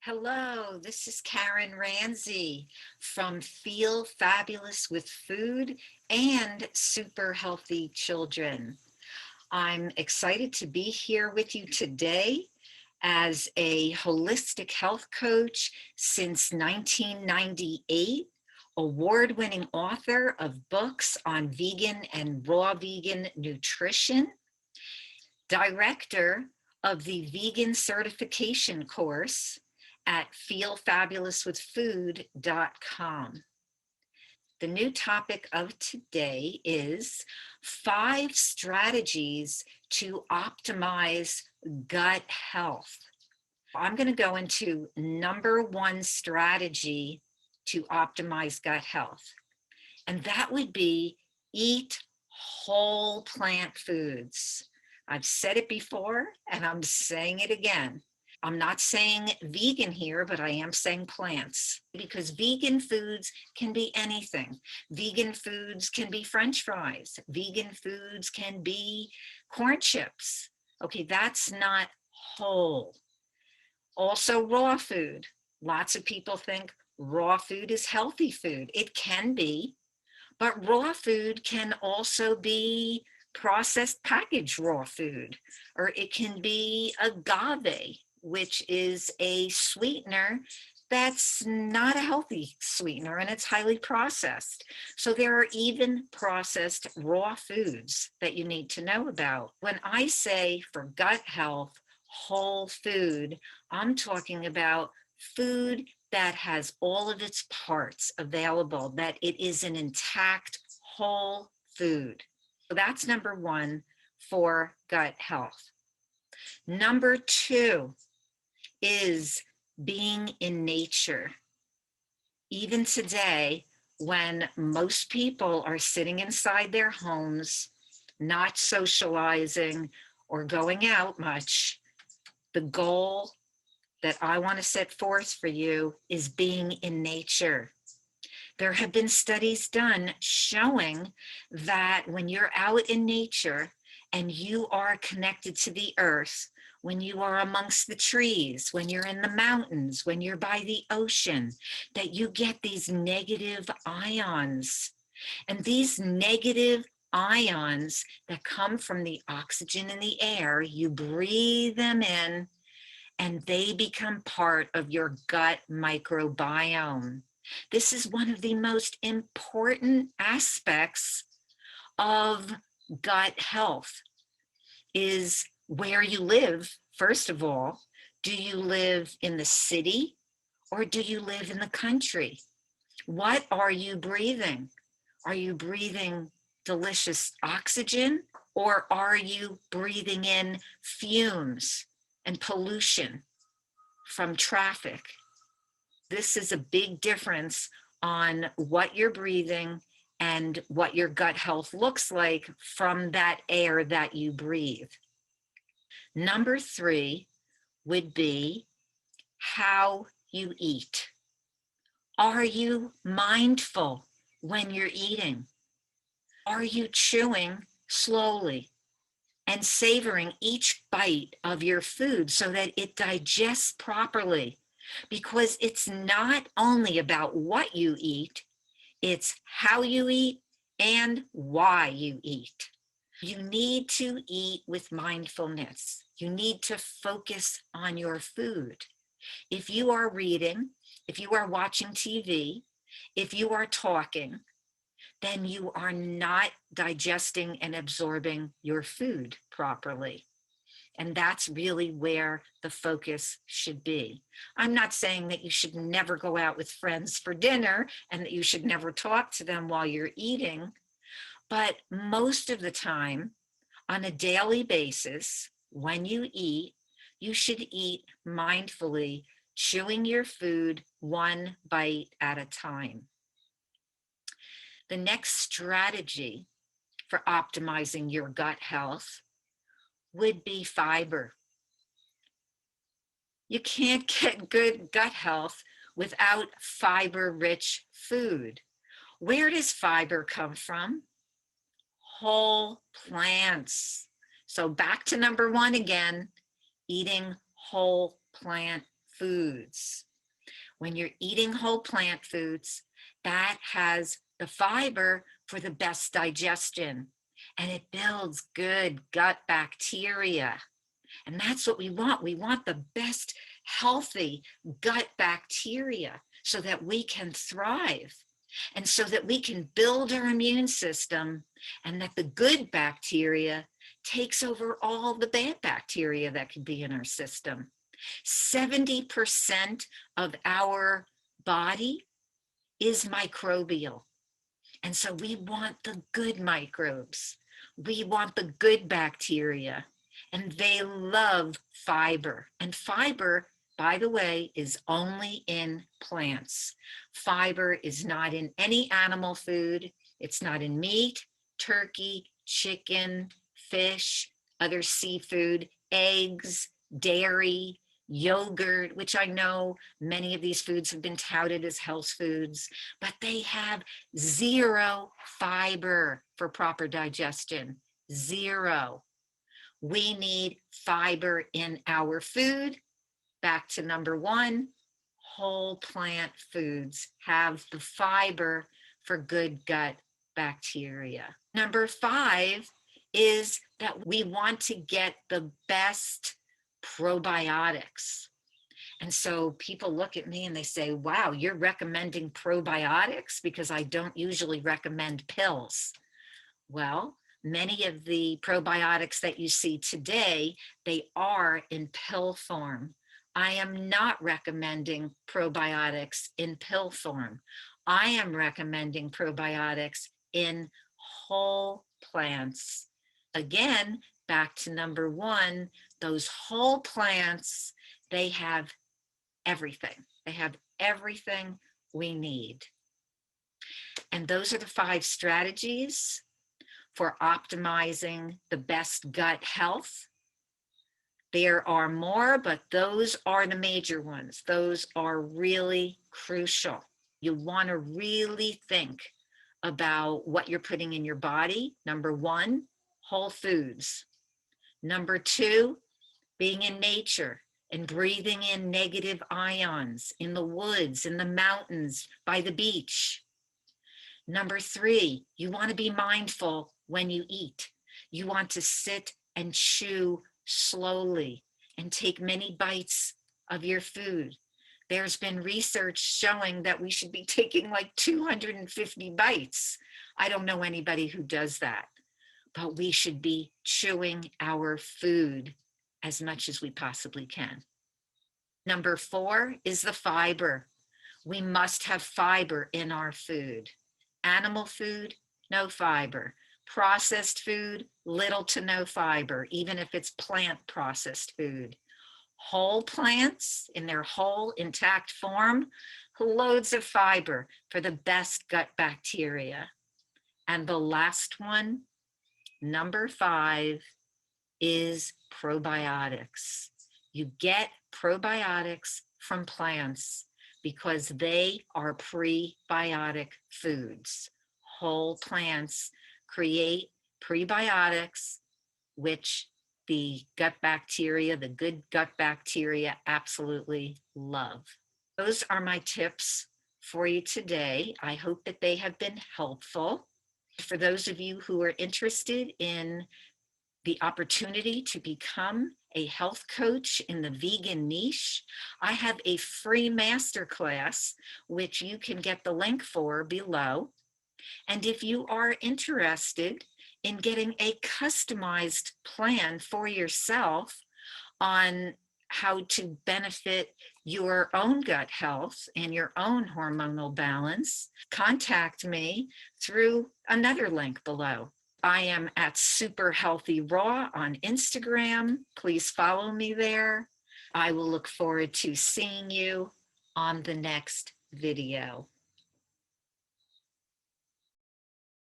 Hello, this is Karen Ranzi from Feel Fabulous with Food and Super Healthy Children. I'm excited to be here with you today as a holistic health coach since 1998, award-winning author of books on vegan and raw vegan nutrition, director of the vegan certification course at feelfabulouswithfood.com. The new topic of today is 5 strategies to optimize gut health. I'm going to go into number 1 strategy to optimize gut health, and that would be eat whole plant foods. I've said it before and I'm saying it again. I'm not saying vegan here, but I am saying plants, because vegan foods can be anything. Vegan foods can be French fries. Vegan foods can be corn chips. Okay, that's not whole. Also, raw food. Lots of people think raw food is healthy food. It can be, but raw food can also be processed packaged raw food, or it can be agave, which is a sweetener that's not a healthy sweetener and it's highly processed. So there are even processed raw foods that you need to know about. When I say for gut health, whole food, I'm talking about food that has all of its parts available, that it is an intact whole food. So that's number 1 for gut health. Number 2 is being in nature. Even today, when most people are sitting inside their homes, not socializing or going out much, the goal that I want to set forth for you is being in nature. There have been studies done showing that when you're out in nature and you are connected to the earth, when you are amongst the trees, when you're in the mountains, when you're by the ocean, that you get these negative ions. And these negative ions that come from the oxygen in the air, you breathe them in and they become part of your gut microbiome. This is one of the most important aspects of gut health, is where you live. First of all, do you live in the city or do you live in the country? What are you breathing? Are you breathing delicious oxygen, or are you breathing in fumes and pollution from traffic? This is a big difference on what you're breathing and what your gut health looks like from that air that you breathe. Number 3 would be how you eat. Are you mindful when you're eating? Are you chewing slowly and savoring each bite of your food so that it digests properly? Because it's not only about what you eat, it's how you eat and why you eat. You need to eat with mindfulness. You need to focus on your food. If you are reading, if you are watching TV, if you are talking, then you are not digesting and absorbing your food properly. And that's really where the focus should be. I'm not saying that you should never go out with friends for dinner and that you should never talk to them while you're eating, but most of the time, on a daily basis, when you eat, you should eat mindfully, chewing your food one bite at a time. The next strategy for optimizing your gut health would be fiber. You can't get good gut health without fiber-rich food. Where does fiber come from? Whole plants. So back to number 1 again, eating whole plant foods. When you're eating whole plant foods, that has the fiber for the best digestion, and it builds good gut bacteria. And that's what we want. We want the best healthy gut bacteria so that we can thrive and so that we can build our immune system, and that the good bacteria takes over all the bad bacteria that could be in our system. 70% of our body is microbial. And so we want the good microbes. We want the good bacteria. And they love fiber. And fiber, by the way, is only in plants. Fiber is not in any animal food. It's not in meat, turkey, chicken, fish, other seafood, eggs, dairy, yogurt, which I know many of these foods have been touted as health foods, but they have zero fiber for proper digestion. Zero. We need fiber in our food. Back to number one, whole plant foods have the fiber for good gut bacteria. Number five is that we want to get the best probiotics. And so people look at me and they say, wow, you're recommending probiotics? Because I don't usually recommend pills. Well, many of the probiotics that you see today, they are in pill form. I am not recommending probiotics in pill form. I am recommending probiotics in whole plants. Again, back to number one, those whole plants, they have everything. They have everything we need. And those are the 5 strategies for optimizing the best gut health. There are more, but those are the major ones. Those are really crucial. You want to really think about what you're putting in your body. Number 1, whole foods. Number 2, being in nature and breathing in negative ions in the woods, in the mountains, by the beach. Number 3, you want to be mindful when you eat. You want to sit and chew slowly and take many bites of your food. There's been research showing that we should be taking like 250 bites. I don't know anybody who does that, but we should be chewing our food as much as we possibly can. Number 4 is the fiber. We must have fiber in our food. Animal food, no fiber. Processed food, little to no fiber, even if it's plant processed food. Whole plants in their whole intact form, loads of fiber for the best gut bacteria. And the last one, number 5, is probiotics. You get probiotics from plants because they are prebiotic foods. Whole plants create prebiotics, which the gut bacteria, the good gut bacteria, absolutely love. Those are my tips for you today. I hope that they have been helpful. For those of you who are interested in the opportunity to become a health coach in the vegan niche, I have a free masterclass, which you can get the link for below. And if you are interested in getting a customized plan for yourself on how to benefit your own gut health and your own hormonal balance, contact me through another link below. I am at Super Healthy Raw on Instagram. Please follow me there. I will look forward to seeing you on the next video.